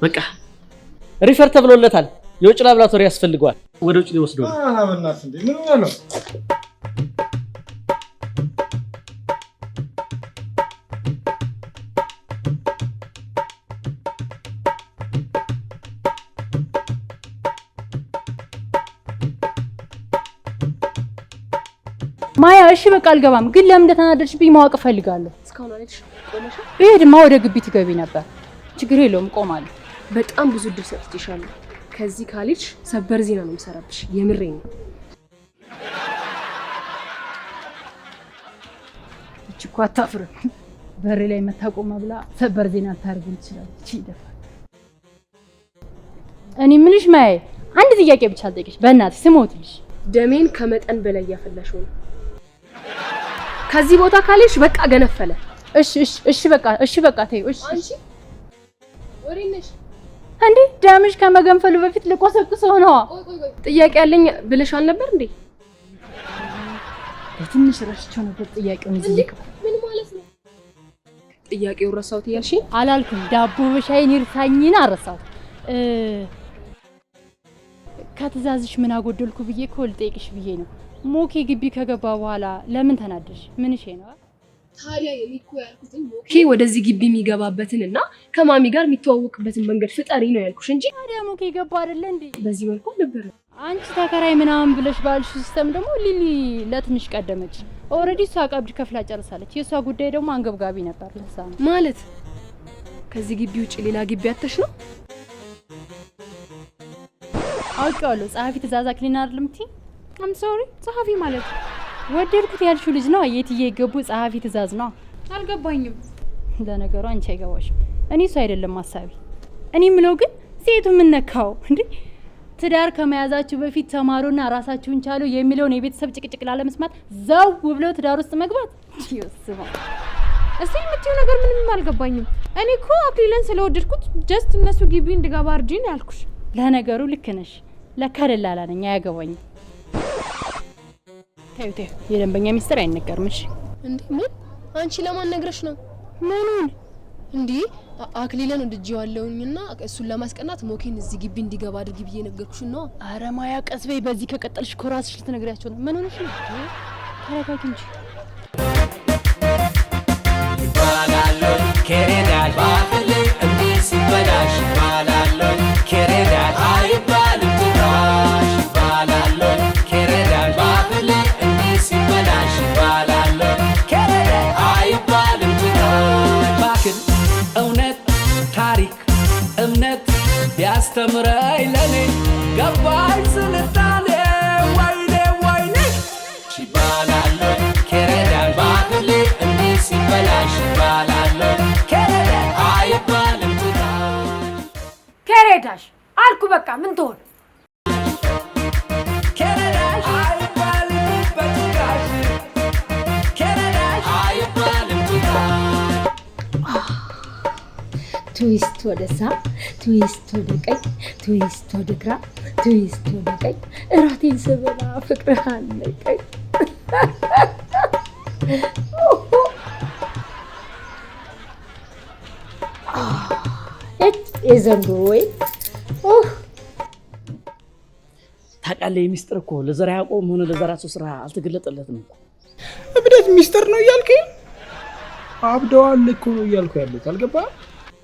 በቃ ሪፈር ተብሎለታል። የውጭ ላብራቶሪ ያስፈልገዋል። ወደ ውጭ ሊወስደው ነው። በእናትህ እንዴ ምን ሆነ ነው? ማያ እሺ በቃ አልገባም፣ ግን ለምን እንደተናደድሽብኝ ማወቅ ፈልጋለሁ። እስካሁን አለሽ ቆመሽ ብሄድማ ወደ ግቢ ትገቢ ነበር። ችግር የለውም ቆማለሁ። በጣም ብዙ እድል ሰጥቼሻለሁ። ከዚህ ካለች ሰበር ዜና ነው የምሰራብሽ። የምሬን ነው። እቺ እኮ አታፍርም። በር ላይ መታቆም ብላ ሰበር ዜና ታርጉን ይችላል። እቺ ደፋ። እኔ ምንሽ ማያ አንድ ጥያቄ ብቻ አልጠይቅሽ፣ በእናትሽ ስሞትልሽ። ደሜን ከመጠን በላይ ያፈላሽው ነው። ከዚህ ቦታ ካለሽ በቃ ገነፈለ። እሺ በቃ ተይው። እሺ አንቺ ወሬነሽ እንዴ ደምሽ ከመገንፈሉ በፊት ልቆሰቁሰው ነው። ቆይ ጥያቄ ያለኝ ብለሽ አልነበር እንዴ? በትንሽ ረስቸው ነበር ጥያቄውን እዚህ ምን ማለት ነው? ጥያቄው ረሳሁት እያልሽኝ አላልኩም። ዳቦ በሻይን ይርሳኝና አረሳው። ከተዛዝሽ ምን አጎደልኩ ብዬ እኮ ልጠይቅሽ ብዬ ነው። ሞኬ ግቢ ከገባ በኋላ ለምን ተናደሽ? ምን እሺ ነው ታዲያ? የሚኮ ያልኩትን ሞኬ ወደዚህ ግቢ የሚገባበትንና ከማሚ ጋር የሚተዋወቅበትን መንገድ ፍጠሪ ነው ያልኩሽ እንጂ ታዲያ ሞኬ ገባ አይደለ እንዴ? በዚህ መልኩ ነበር። አንቺ ተከራይ ምናምን ብለሽ ባልሽ ሲስተም ደግሞ ሊሊ ለትንሽ ቀደመች። ኦሬዲ እሷ ቀብድ ከፍላ ጨርሳለች። የሷ ጉዳይ ደግሞ አንገብጋቢ ነበር። ለሳ ነው ማለት ከዚህ ግቢ ውጪ ሌላ ግቢ አተሽ ነው? አውቃለሁ። ጸሐፊ ትእዛዝ አክሊና አይደለም እንዴ? አም ሶሪ ጸሐፊ ማለት ወደድኩት ያልሽው ልጅ ነው። የትዬ ገቡ ጸሐፊ ትእዛዝ ነው። አልገባኝም። ለነገሩ አንቺ አይገባሽም። እኔ እሱ አይደለም ሐሳቢ። እኔ ምለው ግን ሴቱ ምን ነካው እንዴ? ትዳር ከመያዛችሁ በፊት ተማሩና ራሳችሁን ቻሉ የሚለውን የቤተሰብ ጭቅጭቅ ላለመስማት ዘው ብለው ትዳር ውስጥ መግባት ይወስማ። እስቲ የምትይው ነገር ምንም አልገባኝም። እኔ እኮ አክሊለን ስለወደድኩት ጀስት እነሱ ግቢ እንድገባ አርጂኝ ያልኩሽ። ለነገሩ ልክ ነሽ። ለካ ደላላ ነኝ፣ አያገባኝም። ታዩ የደንበኛ ሚስጥር አይነገርም። እሺ እንዴ ምን? አንቺ ለማን ነግረሽ ነው? ምኑን? እንዴ አክሊለን ወድጄዋለሁኝና እሱን ለማስቀናት ሞኬን እዚህ ግቢ እንዲገባ አድርጊ ብዬ ነገርኩሽ ነው። አረ ማያ ቀስ በይ። በዚህ ከቀጠልሽ እኮ ራስሽ ልትነግሪያቸው ነው። ምን ሆነሽ ነው? ተረጋጊ እንጂ። ይባላል ከሬዳል ባፍል እንዴ ሲበላሽ ይባላል ከሬዳል አይባልም ትራሽ ይባላል ከሬዳል ባፍል እንዴ ሲበላሽ ይባላል ከሬዳል አይባልም ትራሽ ባክል እውነት ታሪክ እምነት ቢያስተምረኝ ለኔ ገባኝ ስልጣኔ ወይኔ ይባላል ከሬዳል ባፍል እንዴ ሲበላሽ ይባላል ከሬዳል አይባልም ትራሽ ከሬዳሽ አልኩ። በቃ ምን ትሆን? ከሬዳል አይባልም በትራሽ ከሬዳል አይባልም ትራሽ ትዊስት ወደዛ፣ ትዊስት ወደ ቀኝ፣ ትዊስት ወደ ግራ፣ ትዊስት ወደ ቀኝ። እራቴን ስበላ ፍቅርህ አለቀኝ። የዘንድሮ ወይ ታውቃለህ፣ የሚስጥር እኮ ለዘራ ያዕቆብም ሆነ ለዘራቸው ስራ አልተገለጠለትም እኮ። እብደት ሚስጥር ነው እያልከኝ? አብደዋል እኮ ነው እያልኩ ያለሁት። አልገባህም?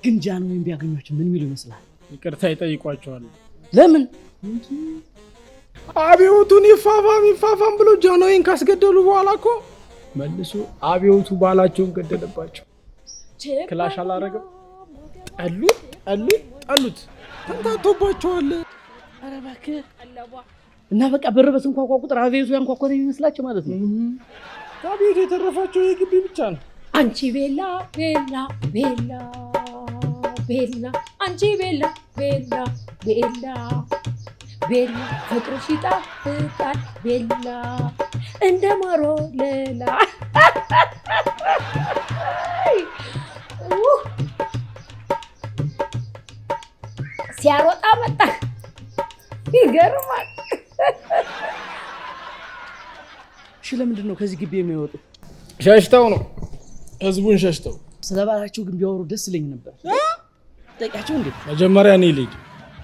ግን ጃንሆይን ቢያገኟቸው ምን የሚሉ ይመስላል? ይቅርታ ይጠይቋቸዋል። ለምን? አብዮቱን ይፋፋም ብሎ ጃንሆይን ካስገደሉ በኋላ እኮ መልሶ አብዮቱ ባላቸውን ገደለባቸው። ክላሽ አላረገም። ጠሉት ተንታቶባቸዋል። ኧረ እባክህ እና በቃ በር በስንኳኳ ቁጥር አብዮቱ ያንኳኳ ነው የሚመስላቸው ማለት ነው። አብዮቱ የተረፋቸው የግቢ ብቻ ነው። አንቺ ቤላ ቤላ ቤላ ቤላ አንቺ ቤላ ቤላ ቤላ ቤላ ፍቅርሽ ይጣፍጣል ቤላ እንደ ማሮ ሌላ ሲያሮጣ መጣ። ይገርማል። እሺ ለምንድን ነው ከዚህ ግቢ የሚወጡ? ሸሽተው ነው፣ ህዝቡን ሸሽተው። ስለ ባላቸው ግን ቢያወሩ ደስ ይለኝ ነበር። ጠይቃቸው እንዴ? መጀመሪያ እኔ ልሂድ።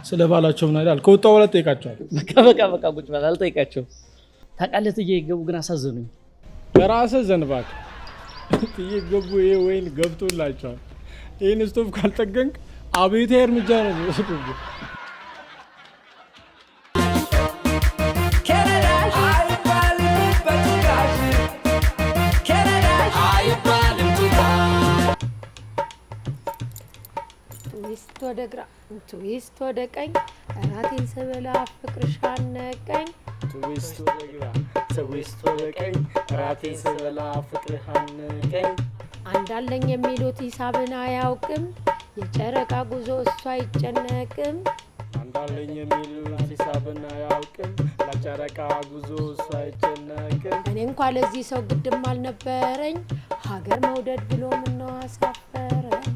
ስለ ባላቸው ምን አይደል? ከወጣሁ በኋላ ጠይቃቸዋለሁ። በቃ ቁጭ በል። አልጠይቃቸውም። ታውቃለህ እትዬ ገቡ ግን አሳዘኑኝ። በራስህ ዘንባክ እትዬ ገቡ ይሄ ወይን ገብቶላቸዋል። ይህን ስቶቭ ካልጠገንክ አብዮታዊ እርምጃ ነው የሚወስዱብህ። ትዊስት ወደ ግራ ትዊስት ወደ ቀኝ እራቴን ስበላ ፍቅርሽ አነቀኝ። ትዊስት ወደ ግራ ትዊስት ወደ ቀኝ እራቴን ስበላ ፍቅርሽ አነቀኝ። አንዳለኝ የሚሉት ሂሳብን አያውቅም የጨረቃ ጉዞ እሱ አይጨነቅም። አንዳለኝ የሚሉት ሂሳብን አያውቅም ለጨረቃ ጉዞ እሱ አይጨነቅም። እኔ እንኳ ለዚህ ሰው ግድም አልነበረኝ ሀገር መውደድ ብሎ ምነው አሳፈረኝ።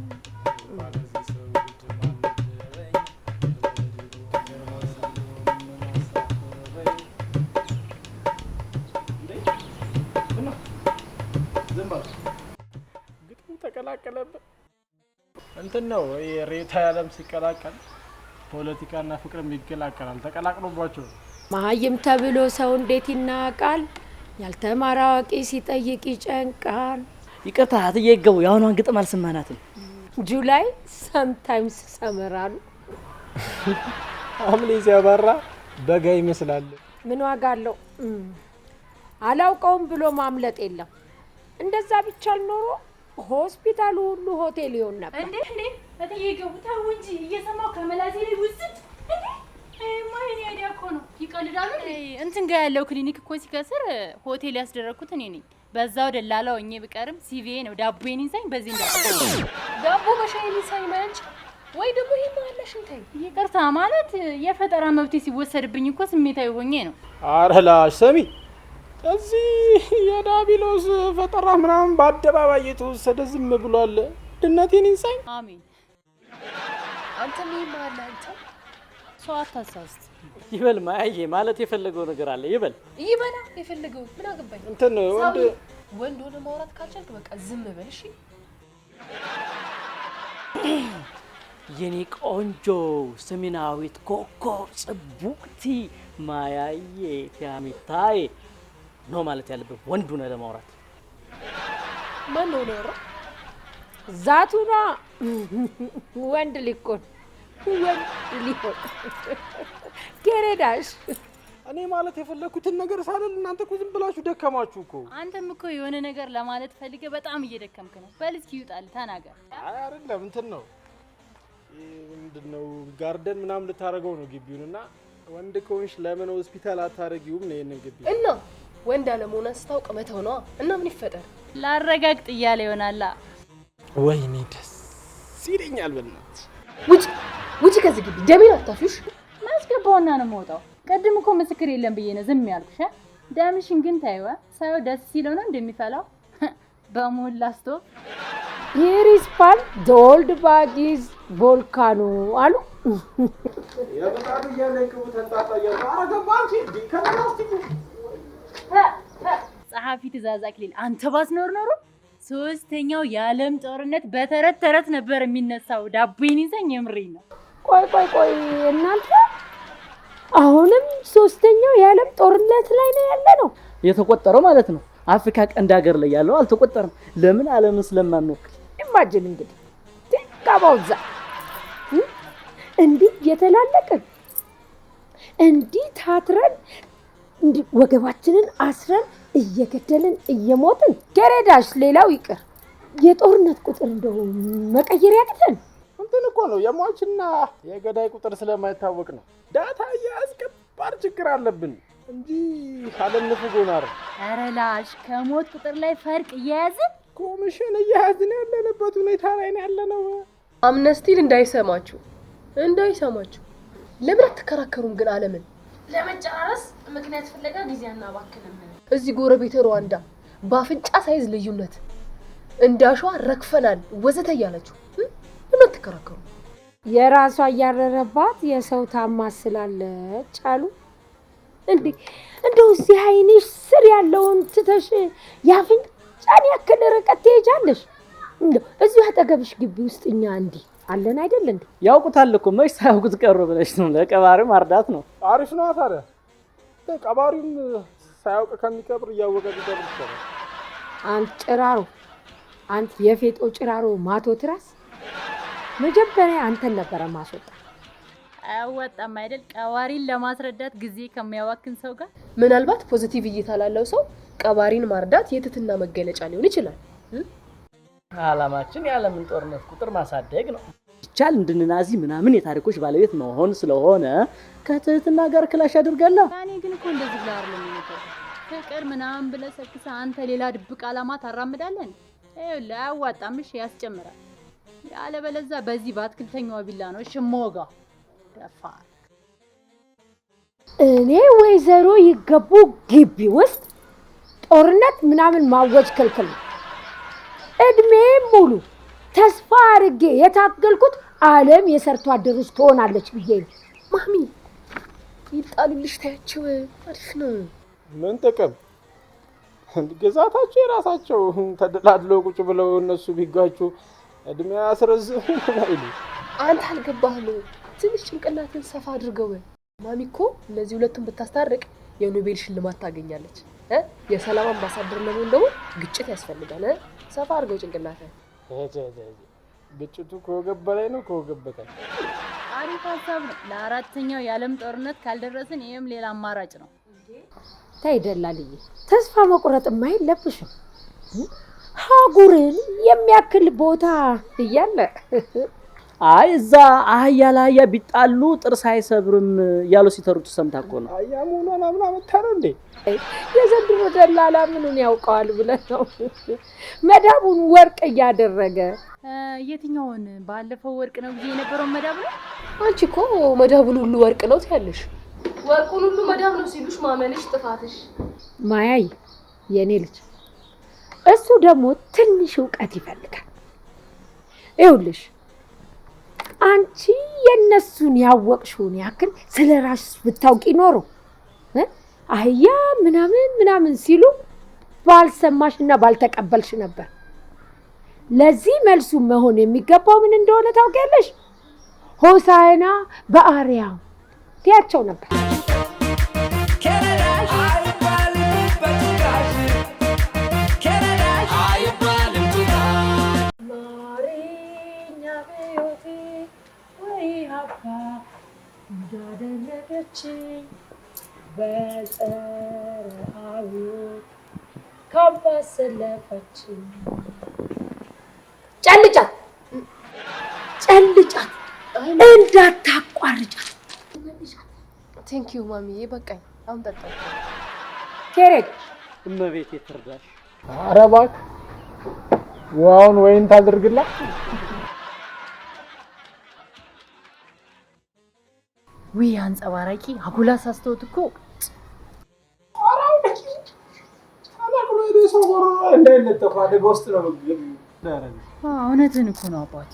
ተቀላቀለበት እንትን ነው ሬታ ያለም ሲቀላቀል ፖለቲካና ፍቅርም ይቀላቀላል። ተቀላቅሎባቸው መሀይም ተብሎ ሰው እንዴት ይናቃል? ያልተማረ አዋቂ ሲጠይቅ ይጨንቃል። ይቅርታ እትዬ ገቡ የአሁኗን ግጥም አልሰማናትም። ጁላይ ሰምታይምስ ሰመራሉ ሐምሌ ሲያባራ በጋ ይመስላል። ምን ዋጋ አለው? አላውቀውም ብሎ ማምለጥ የለም። እንደዛ ቢቻል ኖሮ ሆስፒታሉ ሁሉ ሆቴል ይሆን ነበር። እንዴ እትዬ ገቡ ተው እንጂ እየሰማው ከመላሴ ላይ ውስጥ ማይኔ አይዲያ እኮ ነው። ይቀልዳሉ እንትን ጋር ያለው ክሊኒክ እኮ ሲከስር ሆቴል ያስደረኩት እኔ ነኝ። በዛው ደላላው እኔ ብቀርም ሲቪኤ ነው ዳቦዬን ይንሳኝ። በዚህ እንዳትቀር ዳቦ በሻይ ሊሳይ ማንች ወይ ደግሞ ይሄ ማለሽ እንታይ ይቅርታ ማለት የፈጠራ መብቴ ሲወሰድብኝ እኮ ስሜታዊ ሆኜ ነው። አረላሽ ሰሚ እዚህ የዳቢሎስ ፈጠራ ምናምን በአደባባይ የተወሰደ ዝም ብሏል። ድነቴን ይንሳኝ። አሜን። አንተ ምን ማለት አንተ ሰው አታሳስት። ይበል ማያዬ ማለት የፈለገው ነገር አለ። ይበል ይበላ የፈለገው ምን አገባኝ። እንትን ወንድ ሆነ ማውራት ካልቻልክ በቃ ዝም በል እሺ። የኔ ቆንጆ ሰሜናዊት ኮከብ ጽቡቅቲ ማያዬ ፊያሚታይ ነው ማለት ያለብህ። ወንድ ሆነ ለማውራት ማን ነው ነው ዛቱና ወንድ ሊኮን ወንድ ሊሆን ገረዳሽ እኔ ማለት የፈለኩትን ነገር ሳልል እናንተ እኮ ዝም ብላችሁ ደከማችሁ እኮ። አንተም እኮ የሆነ ነገር ለማለት ፈልገህ በጣም እየደከምክ ነው። በል እስኪ ይውጣል ተናገር። አይ አይደለም እንትን ነው ምንድነው ጋርደን ምናምን ልታረገው ነው ግቢውንና ወንድ ከሆንሽ ለምን ሆስፒታል አታረጊውም ነው ይሄንን ግቢ እና ወንድ አለመሆን አስታውቅ መተው ነው እና ምን ይፈጠር ላረጋግጥ እያለ ይሆናላ። ወይኔ ደስ ይለኛል። በእናትሽ ውጪ ከዚህ ግቢ ደሜን አታፊሽ። ማስገባውና ነው የምወጣው። ቀድም እኮ ምስክር የለም ብዬ ነው ዝም ያልኩሽ። ደምሽን ግን ታይዋ ሳይው ደስ ሲለው ነው እንደሚፈላው በሞላ ስቶቭ ይሪስፓል ዶልድ ባጊዝ ቮልካኖ አሉ። የበጣም ያለንከው ተንጣጣያ አረጋባንቺ ዲከናስቲኩ ጸሐፊ ትእዛዝ አክሊል አንተ ባስኖር ኖሮ ሶስተኛው የዓለም ጦርነት በተረት ተረት ነበር የሚነሳው። ዳቦዬን ይዘኝ የምሬን ነው። ቆይ እናንተ አሁንም ሶስተኛው የዓለም ጦርነት ላይ ነው ያለ ነው የተቆጠረው ማለት ነው። አፍሪካ ቀንድ ሀገር ላይ ያለው አልተቆጠረም። ለምን ዓለምን ስለማንወክል ኢማጂን እንግዲህ ተቃባውዛ እንዲህ የተላለቀን እንዲህ ታትረን እንዲህ ወገባችንን አስረን እየገደልን እየሞትን ገረዳሽ ሌላው ይቅር የጦርነት ቁጥር እንደው መቀየር ያቅተን እንትን እኮ ነው የሟችና የገዳይ ቁጥር ስለማይታወቅ ነው። ዳታ ያስከባድ ችግር አለብን እንጂ ዓለም ንፍጎናል። ኧረ ላሽ ከሞት ቁጥር ላይ ፈርቅ እየያዝን ኮሚሽን እየያዝን ያለንበት ሁኔታ ላይ ነው ያለነው። አምነስቲል እንዳይሰማችሁ ለምን አትከራከሩም ግን ዓለምን ለመጨራረስ ምክንያት ፍለጋ ጊዜ አናባክንም። እዚህ ጎረቤት ሩዋንዳ በአፍንጫ ሳይዝ ልዩነት እንዳሸዋ ረክፈናል ወዘተ እያላችሁ ለምን አትከራከሩ? የራሷ እያረረባት የሰው ታማስላለች አሉ። እንደው እዚህ አይንሽ ስር ያለውን ትተሽ የአፍንጫን ያክል ርቀት ትሄጃለሽ። እንደው እዚሁ አጠገብሽ ግቢ ውስጥ እኛ እንዲህ አለን አይደል እንዴ? ያውቁታል እኮ መች ሳያውቁት ቀሩ ብለሽ ነው። ለቀባሪው ማርዳት ነው። አሪፍ ነው ታዲያ። ቀባሪውም ሳያውቅ ከሚቀብር እያወቀ ቢቀብር ይችላል። አንተ ጭራሮ፣ አንተ የፌጦ ጭራሮ ማቶ ትራስ፣ መጀመሪያ አንተን ነበረ ማስወጣ። አያዋጣም አይደል? ቀባሪን ለማስረዳት ጊዜ ከሚያዋክን ሰው ጋር። ምናልባት ፖዚቲቭ እይታ ላለው ሰው ቀባሪን ማርዳት የትትና መገለጫ ሊሆን ይችላል። አላማችን የዓለምን ጦርነት ቁጥር ማሳደግ ነው። ይቻል እንድንናዚ ምናምን የታሪኮች ባለቤት መሆን ስለሆነ ከትህትና ጋር ክላሽ አድርጋላ። እኔ ግን እኮ እንደዚህ ብለህ አይደለም የሚመጣው። ፍቅር ምናምን ብለህ ሰክሰህ አንተ ሌላ ድብቅ ዓላማ ታራምዳለህ። ይኸውልህ አያዋጣም። እሺ ያስጨምራል። ያለበለዚያ በዚህ በአትክልተኛው ቢላ ነው ሽሞጋ ደፋር። እኔ ወይዘሮ ይገቡ ግቢ ውስጥ ጦርነት ምናምን ማወጅ ክልክል ነው። እድሜ ሙሉ ተስፋ አድርጌ የታገልኩት ዓለም የሰርቶ አደሮች ትሆናለች ብዬ ነው። ማሚ ይጣሉልሽ፣ ታያቸው አሪፍ ነው። ምን ጥቅም? ግዛታቸው የራሳቸው ተደላድለው ቁጭ ብለው እነሱ ቢጋጩ እድሜ ያስረዝሙ አይሉ። አንተ አልገባህም። ትንሽ ጭንቅላትን ሰፋ አድርገው። ማሚ እኮ እነዚህ ሁለቱን ብታስታርቅ የኖቤል ሽልማት ታገኛለች። የሰላም አምባሳደር ለመሆን ደግሞ ግጭት ያስፈልጋል። ሰፋ አድርገው ጭንቅላትን። ግጭቱ ከወገብ በላይ ነው ከወገብ በታች። አሪፍ ሀሳብ ነው። ለአራተኛው የዓለም ጦርነት ካልደረስን ይሄም ሌላ አማራጭ ነው። ተይ ደላልዬ፣ ተስፋ መቁረጥ የለብሽም። ሀጉርን የሚያክል ቦታ እያለ አይ እዛ አህያ ለአህያ ቢጣሉ ጥርስ አይሰብርም እያሉ ሲተሩት ሰምታ እኮ ነው። አህያ መሆኗን አምና መታ ነው እንዴ? የዘንድሮ ደላላ ምኑን ያውቀዋል ብለህ ነው? መዳቡን ወርቅ እያደረገ። የትኛውን? ባለፈው ወርቅ ነው ጊዜ የነበረው መዳብ ነው። አንቺ እኮ መዳቡን ሁሉ ወርቅ ነው ትያለሽ። ወርቁን ሁሉ መዳብ ነው ሲሉሽ ማመንሽ ጥፋትሽ። ማያይ የኔ ልጅ፣ እሱ ደግሞ ትንሽ እውቀት ይፈልጋል። ይኸውልሽ አንቺ የነሱን ያወቅሽውን ያክል ስለ ራስሽ ብታውቂ ኖሮ አህያ ምናምን ሲሉ ባልሰማሽና ባልተቀበልሽ ነበር። ለዚህ መልሱ መሆን የሚገባው ምን እንደሆነ ታውቂያለሽ? ሆሳዕና በአርያም ትያቸው ነበር። በጸረ አብዮት ካምፓስ ሰለፈች። ጨልጫት እንዳታቋርጫት። ቴንክ ዩ ማሚዬ፣ በቃኝ። አሁን ጠጣሁ። ኬሬድ እመቤቴ ትርዳሽ። ኧረ እባክህ ውሃውን ወይን ታድርግላ። ውይ አንጸባራቂ አጉላ ሳስተውት እኮ እንዳይለጠፉ አደጋ ውስጥ ነው። እውነትን እኮ ነው አባቴ።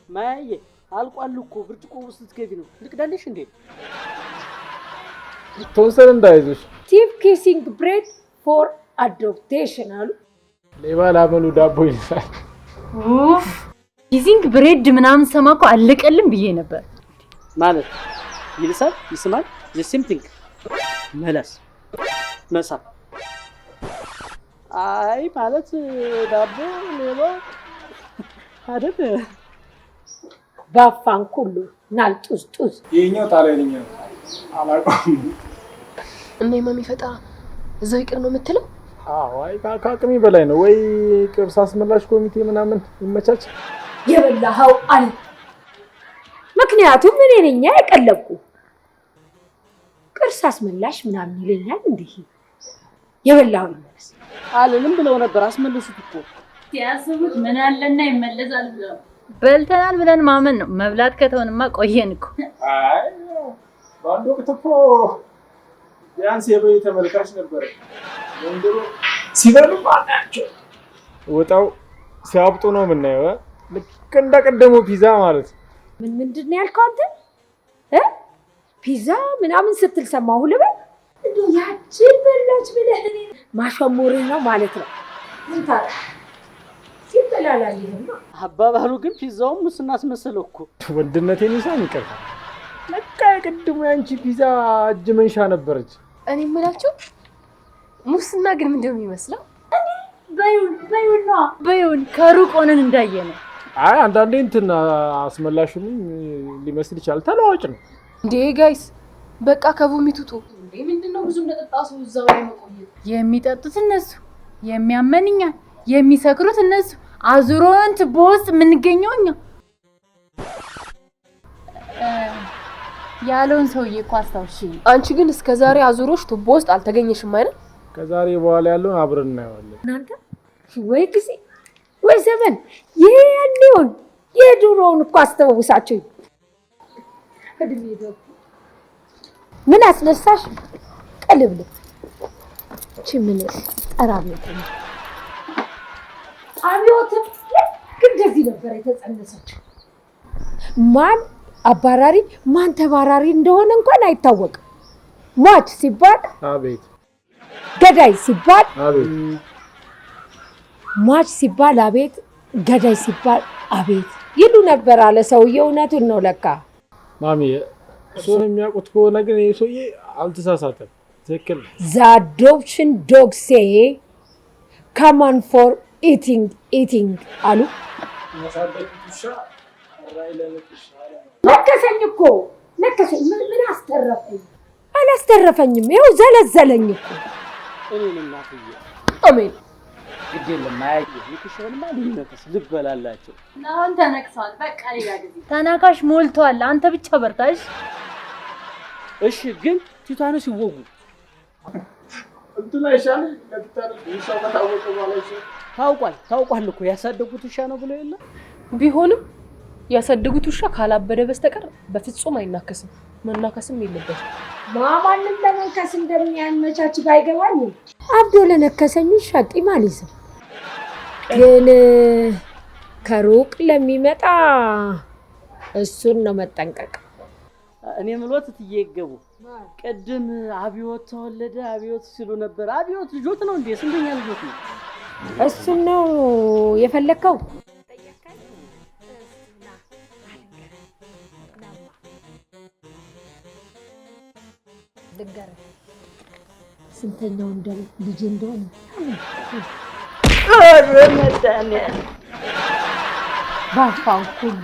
ማያዬ አልቋል እኮ ብርጭቆ ውስጥ ልትገቢ ነው። ልቅዳልሽ እንዴ? ቶንሰን እንዳይዞሽ። ቲፕ ኪሲንግ ብሬድ ፎር አዶፕቴሽን አሉ። ሌባ ላመሉ ዳቦ ይልሳል። ኡፍ ኪሲንግ ብሬድ ምናምን ሰማ እኮ አለቀልም ብዬ ነበር። ማለት ይልሳል ይስማል the same thing መለስ መሳ አይ ማለት ዳቦ ሌባ አይደል? ባፋን ኩሉ ናልጡስ የኛው ጣሊያንኛ አላውቅም። እና ማሚ ፈጣ እዛው ይቅር ነው የምትለው? አዎ አይ ከአቅሜ በላይ ነው። ወይ ቅርስ አስመላሽ ኮሚቴ ምናምን ይመቻች። የበላኸው አለ። ምክንያቱም እኔ ነኝ ያቀለብኩ። ቅርስ አስመላሽ ምናምን ይለኛል እንዴ? የበላኸው ይመለስ አለንም ብለው ነበር። አስመለሱት እኮ ሲያስቡት ምን አለና ይመለሳል ብለው በልተናል ብለን ማመን ነው። መብላት ከተውንማ ቆየን እኮ። አይ ባንዶ ከተፎ ቢያንስ የበይ ተመልካች ነበር። ወንድሮ ሲበሉ ማናቸው ወጣው ሲያብጡ ነው የምናየው። ልክ እንደቀደመው ፒዛ ማለት ምንድን ነው ያልከው አንተ? ፒዛ ምናምን ስትል ሰማሁ ልበል። እንደው ያችን በላች ብለህ እኔን ማሸሞርህ ነው ማለት ነው። ምን ታዲያ ሲበላላልህማ። አባባሉ ግን ፒዛውን ሙስና አስመሰለው እኮ። ወንድነቴን ይሳን ይቀርታል። ለካ የቅድሙ ያንቺ ፒዛ እጅ መንሻ ነበረች። እኔ የምላችሁ ሙስና ግን ምንድነው የሚመስለው? በይውን ከሩቅ ሆነን እንዳየ ነው። አይ አንዳንዴ እንትን አስመላሹም ሊመስል ይችላል። ተለዋጭ ነው እንዴ ጋይስ። በቃ ከቮሚቱቱ እንዴ ምንድነው ብዙ እንደጠጣ ሰው እዛው ላይ መቆየት። የሚጠጡት እነሱ፣ የሚያመንኛል፣ የሚሰክሩት እነሱ፣ አዙሮን ትቦ ውስጥ የምንገኘው እኛ። ያለውን ሰውዬ እኮ አስታውሺ። አንቺ ግን እስከዛሬ አዙሮሽ ቱቦ ውስጥ አልተገኘሽም አይደል? ከዛሬ በኋላ ያለውን አብረን እናየዋለን። እናንተ ወይ ጊዜ ወይ ዘመን ይሄ ያለውን የድሮውን እኮ አስተዋውሳችሁ። እድሜ ደግሞ ምን አስነሳሽ? ቀልብል እቺ ምን ጠራቤት ነው። አብዮትም ልክ እንደዚህ ነበር የተጸነሰችው። ማን አባራሪ ማን ተባራሪ እንደሆነ እንኳን አይታወቅም። ሟች ሲባል አቤት፣ ገዳይ ሲባል አቤት፣ ሟች ሲባል አቤት፣ ገዳይ ሲባል አቤት ይሉ ነበር አለ ሰውዬው። እውነቱን ነው ለካ። ማሚ እሱን የሚያውቁት ከሆነ ግን ይሄ ሰውዬ አልተሳሳተም። ትክክል። The adoption dog say come on for eating አሉ። ነከሰኝ እኮ ነከሰኝ። ምን አስተረፈኝ? አላስተረፈኝም። ይኸው ዘለዘለኝ እኮ። እኔን እናትዬ አሜን። ግድ የለም አያየህ ይክሽልማ ሊነከስ ልበላላቸው። አሁን ተነክሷል። በቃ ሌላ ጊዜ ተናካሽ ሞልቷል። አንተ ብቻ በርታሽ። እሺ ግን ቲታኖስ ይወጉ እንትና ይሻል ለቲታኖስ ይሻው ከታወቀ ማለት ታውቋል እኮ ያሳደጉት ውሻ ነው ብሎ የለ። ቢሆንም ያሳደጉት ውሻ ካላበደ በስተቀር በፍጹም አይናከስም። መናከስም የለበትም። ማማንም ለመንከስ እንደሚያመቻች ባይገባኝ አብዶ ለነከሰኝ ውሻ ቂም አልይዝም። ግን ከሩቅ ለሚመጣ እሱን ነው መጠንቀቅ። እኔ ምሎት ትየገቡ ቅድም አብዮት ተወለደ አብዮት ሲሉ ነበር። አብዮት ልጆት ነው እንዴ? ስንተኛ ልጆት ነው? እሱን ነው የፈለከው? ስንተኛው ልጅ እንደሆነ ባፋው ሁሉ